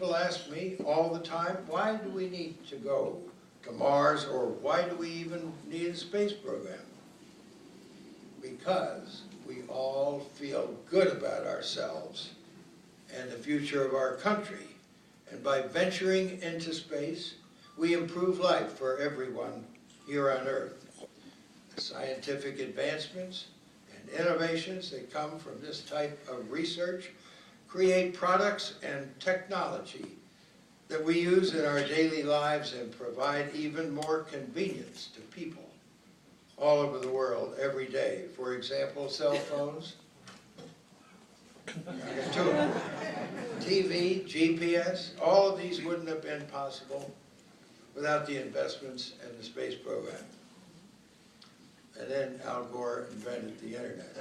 People ask me all the time, why do we need to go to Mars, or why do we even need a space program? Because we all feel good about ourselves and the future of our country. And by venturing into space, we improve life for everyone here on Earth. The scientific advancements and innovations that come from this type of research create products and technology that we use in our daily lives and provide even more convenience to people all over the world every day. For example, cell phones, two of them. TV, GPS, all of these wouldn't have been possible without the investments in the space program. And then Al Gore invented the internet.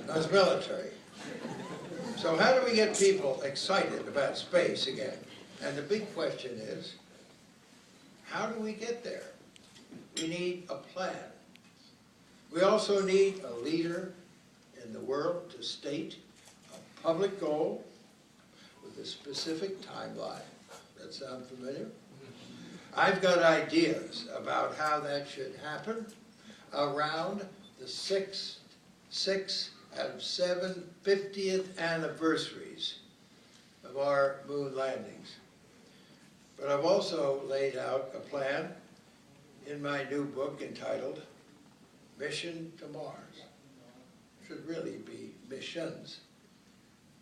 That was military. So how do we get people excited about space again? And the big question is, how do we get there? We need a plan. We also need a leader in the world to state a public goal with a specific timeline. That sound familiar? I've got ideas about how that should happen around the six out of 7 50th anniversaries of our moon landings. But I've also laid out a plan in my new book entitled Mission to Mars. It should really be missions,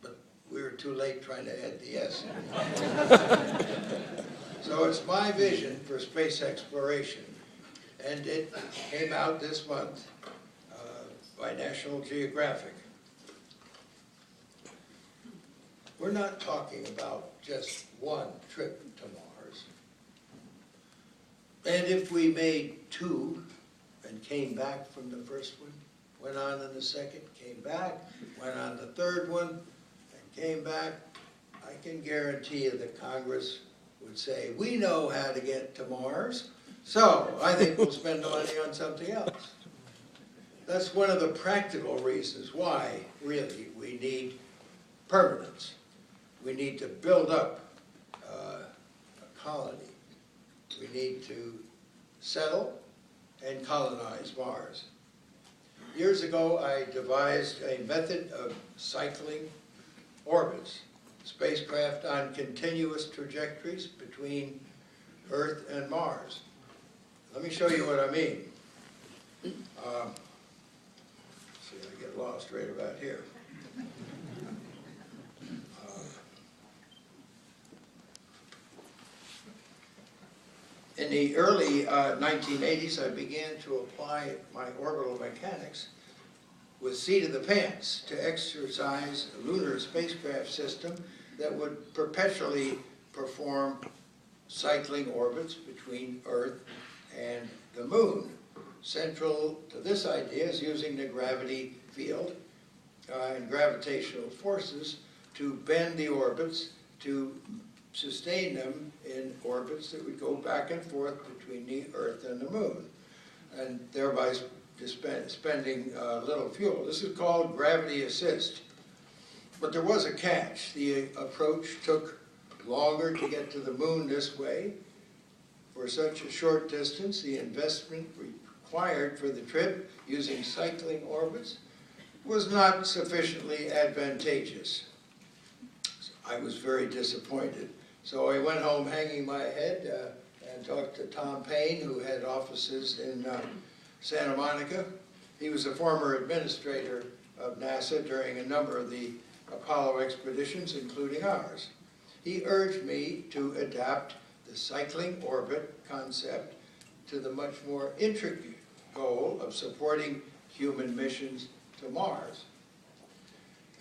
but we were too late trying to add the S. So it's my vision for space exploration, and it came out this month by National Geographic. We're not talking about just one trip to Mars. And if we made 2 and came back from the first one, went on in the second, came back, went on the third one, and came back, I can guarantee you that Congress would say, we know how to get to Mars, so I think we'll spend the money on something else. That's one of the practical reasons why, really, we need permanence. We need to build up a colony. We need to settle and colonize Mars. Years ago, I devised a method of cycling orbits, spacecraft on continuous trajectories between Earth and Mars. Let me show you what I mean. See, I get lost right about here. In the early 1980s, I began to apply my orbital mechanics with seat of the pants to exercise a lunar spacecraft system that would perpetually perform cycling orbits between Earth and the Moon. Central to this idea is using the gravity field and gravitational forces to bend the orbits to sustain them in orbits that would go back and forth between the Earth and the Moon, and thereby spending little fuel. This is called gravity assist. But there was a catch. The approach took longer to get to the Moon this way. For such a short distance, the investment required for the trip using cycling orbits was not sufficiently advantageous. I was very disappointed. So I went home hanging my head and talked to Tom Paine, who had offices in Santa Monica. He was a former administrator of NASA during a number of the Apollo expeditions, including ours. He urged me to adapt the cycling orbit concept to the much more intricate goal of supporting human missions to Mars.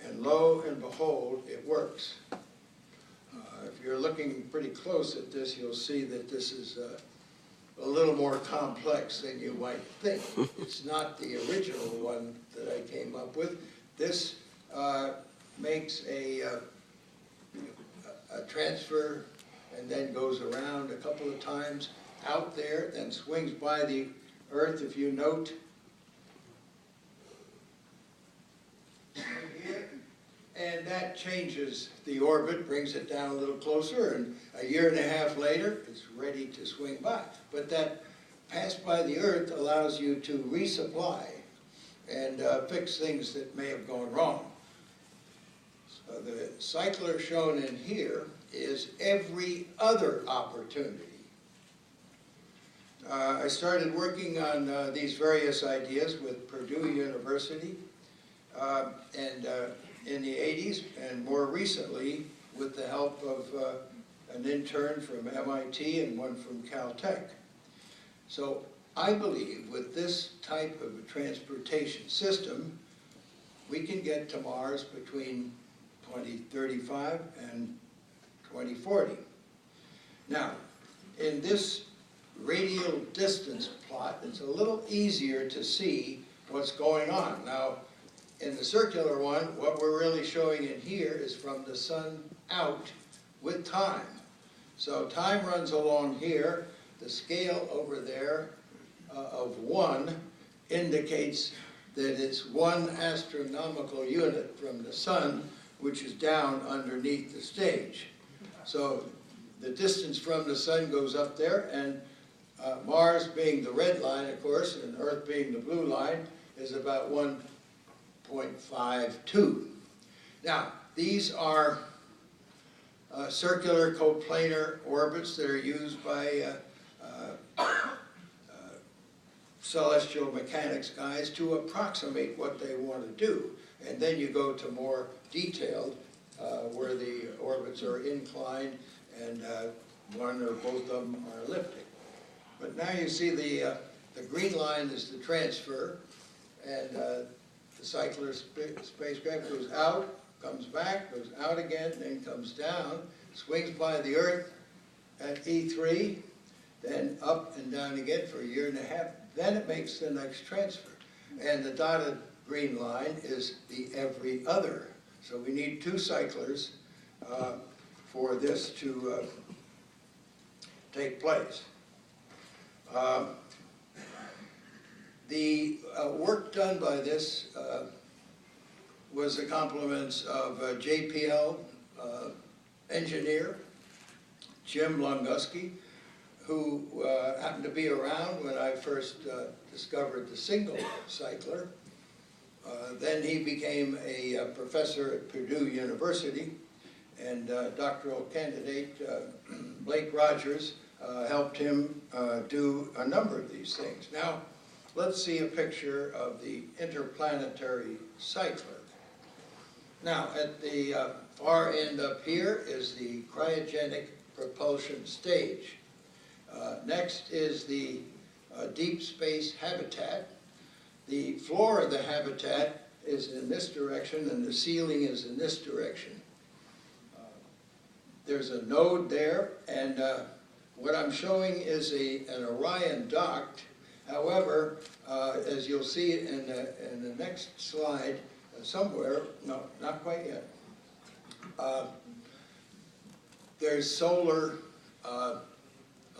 And lo and behold, it works. If you're looking pretty close at this, you'll see that this is a little more complex than you might think. It's not the original one that I came up with. This makes a transfer and then goes around a couple of times out there, then swings by the Earth, if you note. Right here, and and that changes the orbit, brings it down a little closer, and a year and a half later, it's ready to swing by. But that pass by the Earth allows you to resupply and fix things that may have gone wrong. So the cycler shown in here is every other opportunity. I started working on these various ideas with Purdue University and in the 80s, and more recently with the help of an intern from MIT and one from Caltech. So I believe with this type of a transportation system, we can get to Mars between 2035 and 2040. Now, in this radial distance plot, it's a little easier to see what's going on. Now, in the circular one, what we're really showing in here is from the sun out with time. So time runs along here. The scale over there of 1 indicates that it's 1 astronomical unit from the sun, which is down underneath the stage. So the distance from the sun goes up there, and Mars being the red line, of course, and Earth being the blue line, is about 1.52. Now, these are circular coplanar orbits that are used by celestial mechanics guys to approximate what they want to do. And then you go to more detailed, where the orbits are inclined and one or both of them are elliptic. But now you see the green line is the transfer, and the cycler spacecraft goes out, comes back, goes out again, then comes down, swings by the Earth at E3, then up and down again for a year and a half, then it makes the next transfer. And the dotted green line is the every other. So we need 2 cyclers for this to take place. The work done by this was the compliments of JPL engineer Jim Longuski, who happened to be around when I first discovered the single cycler. Then he became a professor at Purdue University, and doctoral candidate Blake Rogers helped him do a number of these things. Now, let's see a picture of the interplanetary cycler. Now, at the far end up here is the cryogenic propulsion stage. Next is the deep space habitat. The floor of the habitat is in this direction, and the ceiling is in this direction. There's a node there, and what I'm showing is an Orion docked. However, as you'll see in the next slide, somewhere, no, not quite yet, there's solar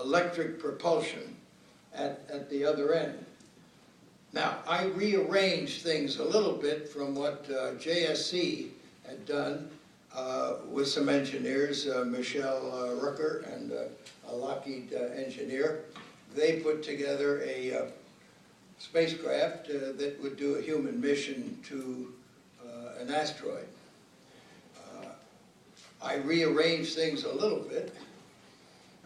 electric propulsion at the other end. Now, I rearranged things a little bit from what JSC had done with some engineers, Michelle Rucker and a Lockheed engineer. They put together a spacecraft that would do a human mission to an asteroid. I rearranged things a little bit,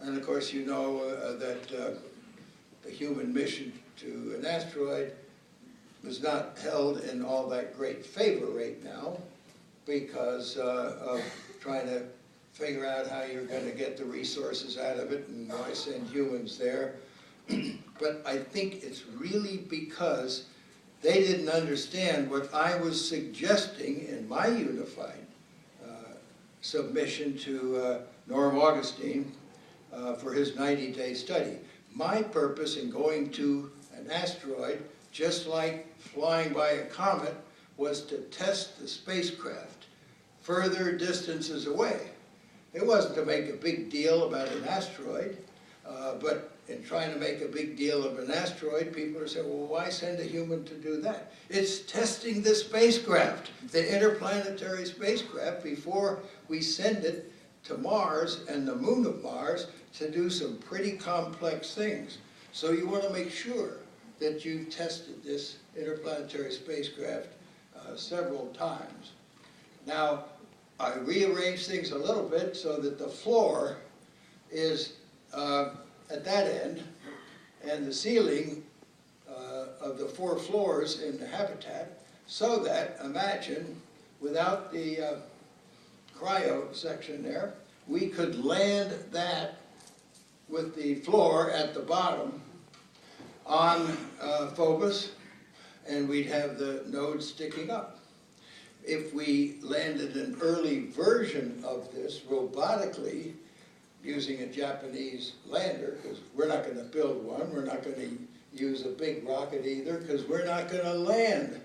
and of course you know that the human mission to an asteroid was not held in all that great favor right now because of trying to figure out how you're going to get the resources out of it and why send humans there. But I think it's really because they didn't understand what I was suggesting in my unified submission to Norm Augustine for his 90-day study. My purpose in going to an asteroid, just like flying by a comet, was to test the spacecraft further distances away. It wasn't to make a big deal about an asteroid, but in trying to make a big deal of an asteroid, people are saying, well, why send a human to do that? It's testing the spacecraft, the interplanetary spacecraft, before we send it to Mars and the moon of Mars to do some pretty complex things. So you want to make sure that you've tested this interplanetary spacecraft several times. Now, I rearranged things a little bit so that the floor is at that end, and the ceiling of the 4 floors in the habitat, so that, imagine, without the cryo section there, we could land that with the floor at the bottom on Phobos, and we'd have the nodes sticking up. If we landed an early version of this robotically, using a Japanese lander, because we're not going to build one, we're not going to use a big rocket either, because we're not going to land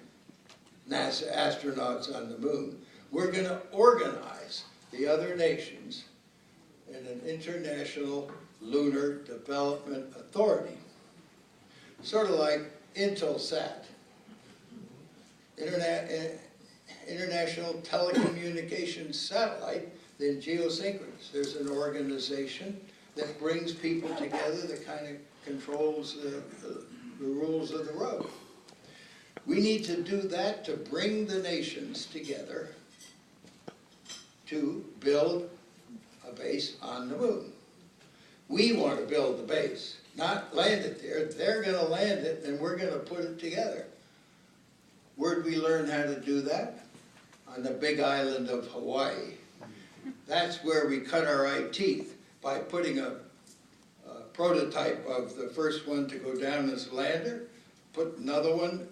NASA astronauts on the moon. We're going to organize the other nations in an international lunar development authority, sort of like Intelsat, International Telecommunications Satellite, then geosynchronous. There's an organization that brings people together that kind of controls the rules of the road. We need to do that to bring the nations together to build a base on the moon. We want to build the base, not land it there. They're going to land it, and we're going to put it together. Where'd we learn how to do that? On the big island of Hawaii. That's where we cut our eye teeth, by putting a prototype of the first one to go down as a lander, put another one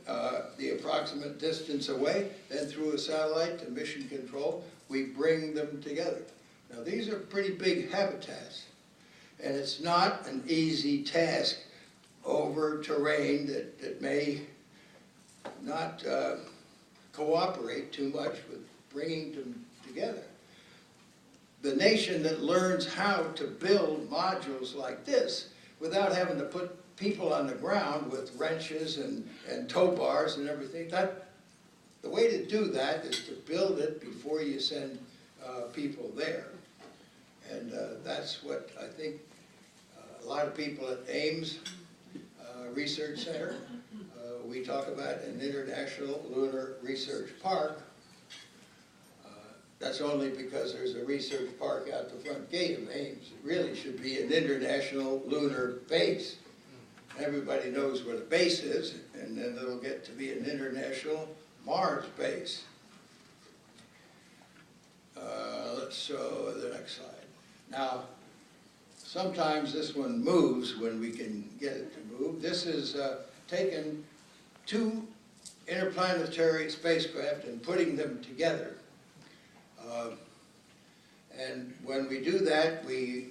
the approximate distance away, then through a satellite to mission control, we bring them together. Now these are pretty big habitats, and it's not an easy task over terrain that may not cooperate too much with bringing them together. The nation that learns how to build modules like this without having to put people on the ground with wrenches and tow bars and everything, the way to do that is to build it before you send people there. And that's what I think a lot of people at Ames Research Center, we talk about an International Lunar Research Park. That's only because there's a research park out the front gate of Ames. It really should be an international lunar base. Everybody knows what a base is, and then it'll get to be an international Mars base. Let's show the next slide. Now, sometimes this one moves when we can get it to move. This is taking 2 interplanetary spacecraft and putting them together. And when we do that, we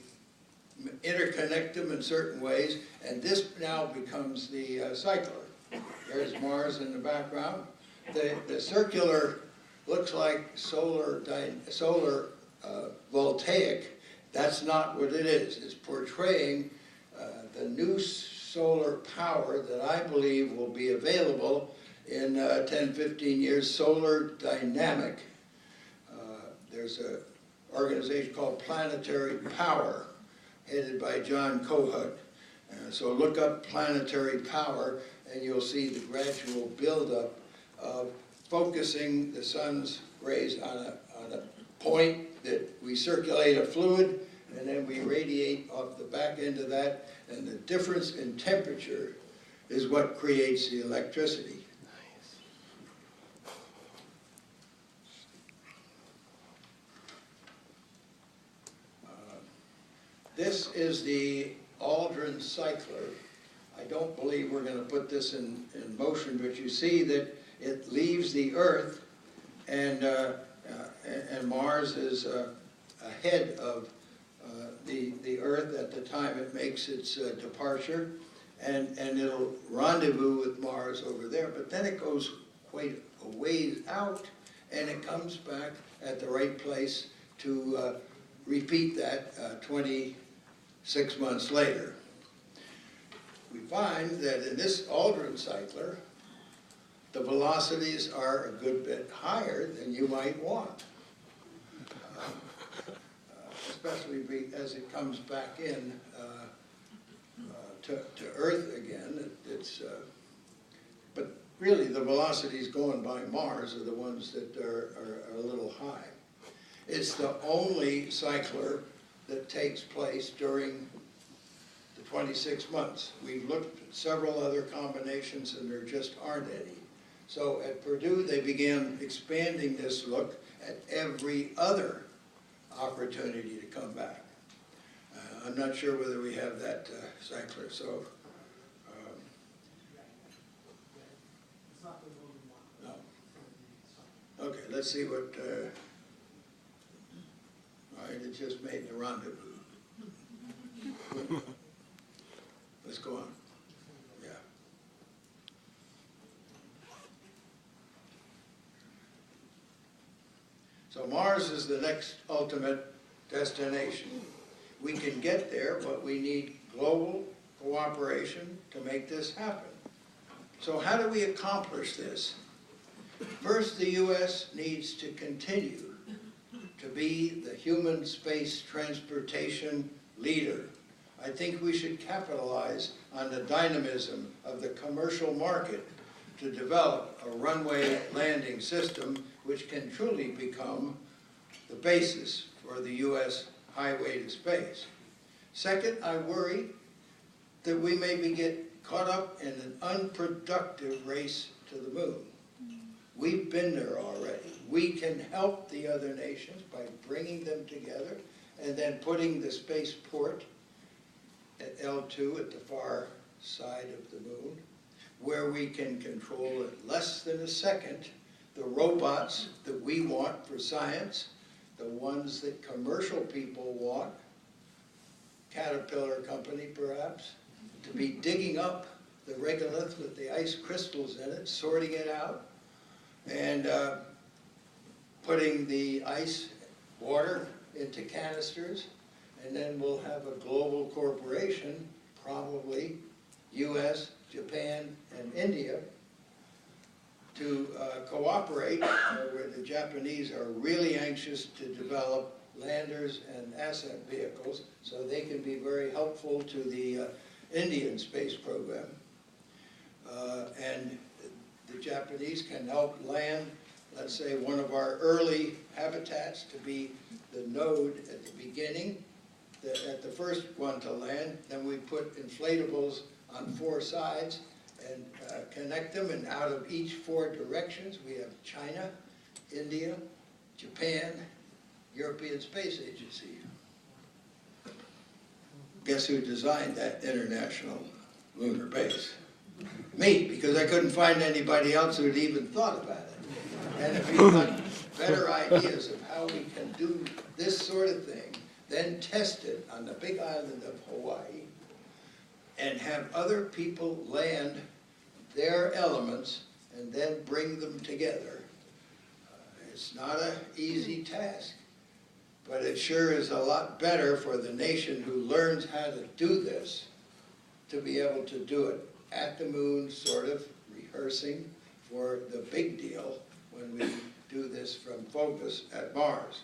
interconnect them in certain ways, and this now becomes the cycler. There's Mars in the background. The circular looks like solar voltaic. That's not what it is. It's portraying the new solar power that I believe will be available in 10, 15 years, solar dynamic. There's an organization called Planetary Power, headed by John Kohut. So look up Planetary Power, and you'll see the gradual buildup of focusing the sun's rays on a point that we circulate a fluid, and then we radiate off the back end of that, and the difference in temperature is what creates the electricity. This is the Aldrin cycler. I don't believe we're going to put this in motion, but you see that it leaves the Earth, and Mars is ahead of the Earth at the time it makes its departure, and it'll rendezvous with Mars over there, but then it goes quite a ways out, and it comes back at the right place to repeat that 26 months later. we find that in this Aldrin cycler, the velocities are a good bit higher than you might want. Especially as it comes back in to Earth again. But really the velocities going by Mars are the ones that are a little high. It's the only cycler that takes place during the 26 months. We've looked at several other combinations and there just aren't any. So at Purdue they began expanding this look at every other opportunity to come back. I'm not sure whether we have that cycler, so no. Okay, let's see what, all right, it just made the rendezvous. Let's go on. Yeah. So Mars is the next ultimate destination. We can get there, but we need global cooperation to make this happen. So how do we accomplish this? First, the U.S. needs to continue to be the human space transportation leader. I think we should capitalize on the dynamism of the commercial market to develop a runway landing system which can truly become the basis for the U.S. highway to space. Second, I worry that we maybe get caught up in an unproductive race to the moon. We've been there already. We can help the other nations by bringing them together and then putting the spaceport at L2 at the far side of the moon, where we can control in less than a second the robots that we want for science, the ones that commercial people want, Caterpillar company perhaps, to be digging up the regolith with the ice crystals in it, sorting it out, and putting the ice water into canisters, and then we'll have a global corporation, probably US, Japan, and India, to cooperate, where the Japanese are really anxious to develop landers and ascent vehicles, so they can be very helpful to the Indian space program. And the Japanese can help land, let's say, one of our early habitats to be the node at the beginning, at the first one to land. Then we put inflatables on 4 sides and connect them, and out of each 4 directions we have China, India, Japan, European Space Agency. Guess who designed that international lunar base? Me, because I couldn't find anybody else who'd even thought about it. And if you've got better ideas of how we can do this sort of thing, then test it on the big island of Hawaii and have other people land their elements and then bring them together. It's not an easy task, but it sure is a lot better for the nation who learns how to do this to be able to do it at the moon, sort of rehearsing for the big deal when we do this from focus at Mars.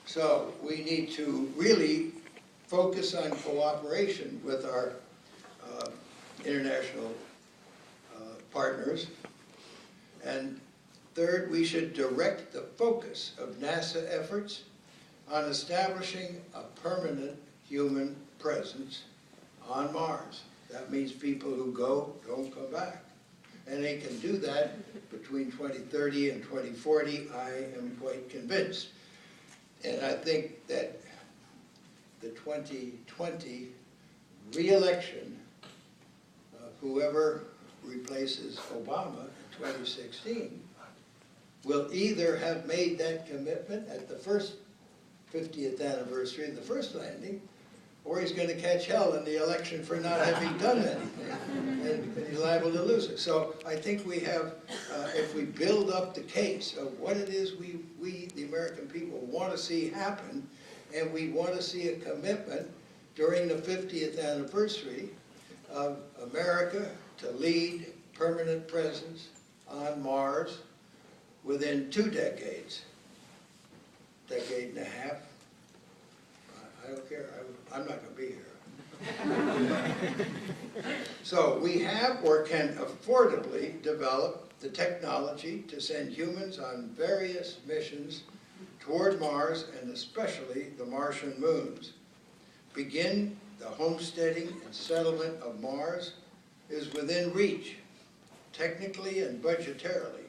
So we need to really focus on cooperation with our international partners. And third, we should direct the focus of NASA efforts on establishing a permanent human presence on Mars. That means people who go don't come back. And they can do that between 2030 and 2040, I am quite convinced. And I think that the 2020 re-election of whoever replaces Obama in 2016 will either have made that commitment at the first 50th anniversary of the first landing, or he's going to catch hell in the election for not having done anything, and he's liable to lose it. So I think we have, if we build up the case of what it is we the American people, want to see happen, and we want to see a commitment during the 50th anniversary of America to lead permanent presence on Mars within 2 decades. Decade and a half. I don't care. I'm not going to be here. So we have or can affordably develop the technology to send humans on various missions toward Mars and especially the Martian moons. Begin the homesteading and settlement of Mars is within reach, technically and budgetarily.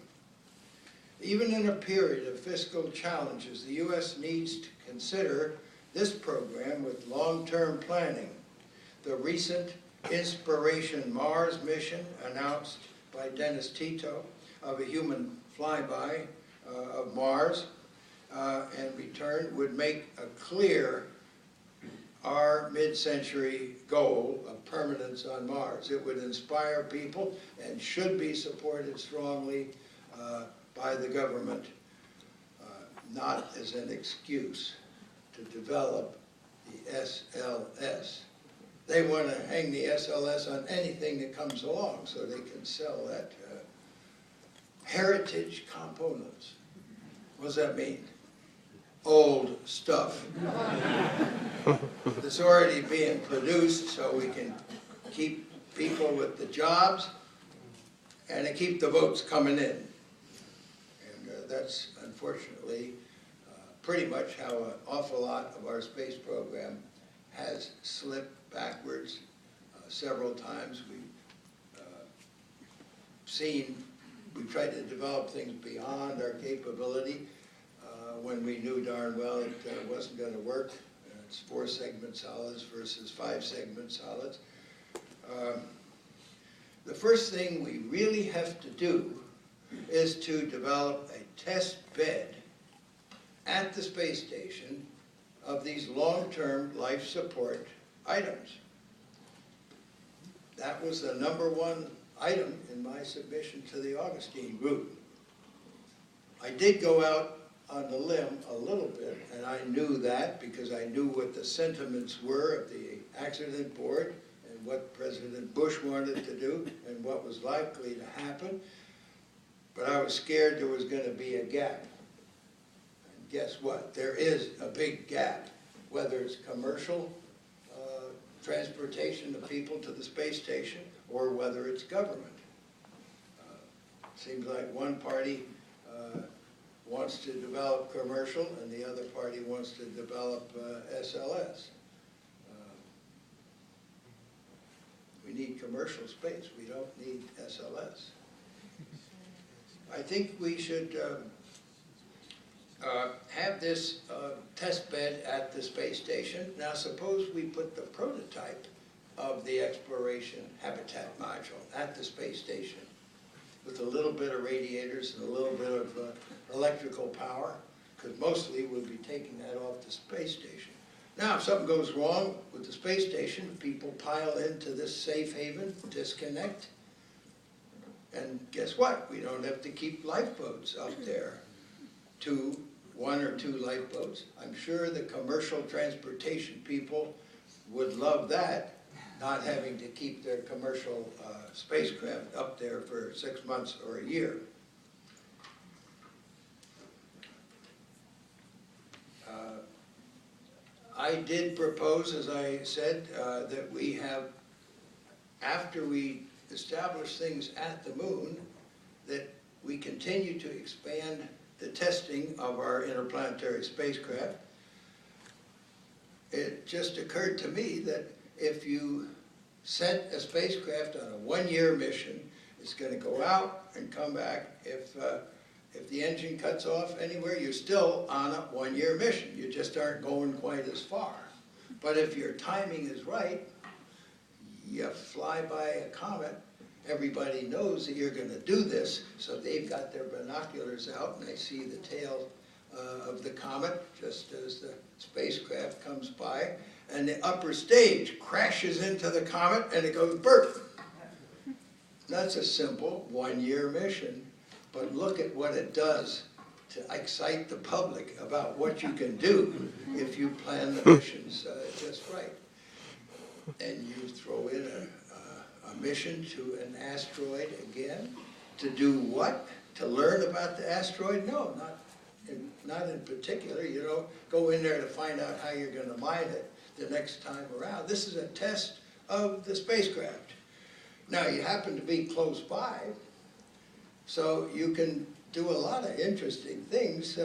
Even in a period of fiscal challenges, the U.S. needs to consider this program with long-term planning. The recent Inspiration Mars mission announced by Dennis Tito of a human flyby of Mars and return would make a clear our mid-century goal of permanence on Mars. It would inspire people and should be supported strongly by the government, not as an excuse to develop the SLS. They want to hang the SLS on anything that comes along so they can sell that heritage components. What does that mean? Old stuff. It's already being produced so we can keep people with the jobs and to keep the votes coming in. And that's unfortunately pretty much how an awful lot of our space program has slipped backwards several times. We've tried to develop things beyond our capability when we knew darn well it wasn't going to work. It's 4-segment solids versus 5-segment solids. The first thing we really have to do is to develop a test bed at the space station of these long-term life support items. That was the #1 item in my submission to the Augustine group. I did go out on the limb a little bit, and I knew that because I knew what the sentiments were of the accident board and what President Bush wanted to do and what was likely to happen. But I was scared there was going to be a gap. And guess what? There is a big gap, whether it's commercial transportation of people to the space station or whether it's government. Seems like one party wants to develop commercial and the other party wants to develop SLS. We need commercial space. We don't need SLS. I think we should have this test bed at the space station. Now suppose we put the prototype of the exploration habitat module at the space station with a little bit of radiators and a little bit of electrical power, because mostly we'll be taking that off the space station. Now if something goes wrong with the space station, people pile into this safe haven, disconnect, and guess what? We don't have to keep lifeboats up there. 1 or 2 lifeboats. I'm sure the commercial transportation people would love that, not having to keep their commercial spacecraft up there for 6 months or a year. I did propose, as I said, that we have, after we establish things at the moon, that we continue to expand the testing of our interplanetary spacecraft. It just occurred to me that if you sent a spacecraft on a 1-year mission, it's going to go out and come back. If the engine cuts off anywhere, you're still on a 1-year mission. You just aren't going quite as far. But if your timing is right, you fly by a comet, everybody knows that you're going to do this, so they've got their binoculars out and they see the tail of the comet just as the spacecraft comes by, and the upper stage crashes into the comet and it goes burp. That's a simple 1-year mission, but look at what it does to excite the public about what you can do if you plan the missions just right. and you throw in a mission to an asteroid again, to do what? To learn about the asteroid? No, not in particular. You don't go in there to find out how you're going to mine it the next time around. This is a test of the spacecraft. Now, you happen to be close by, so you can do a lot of interesting things.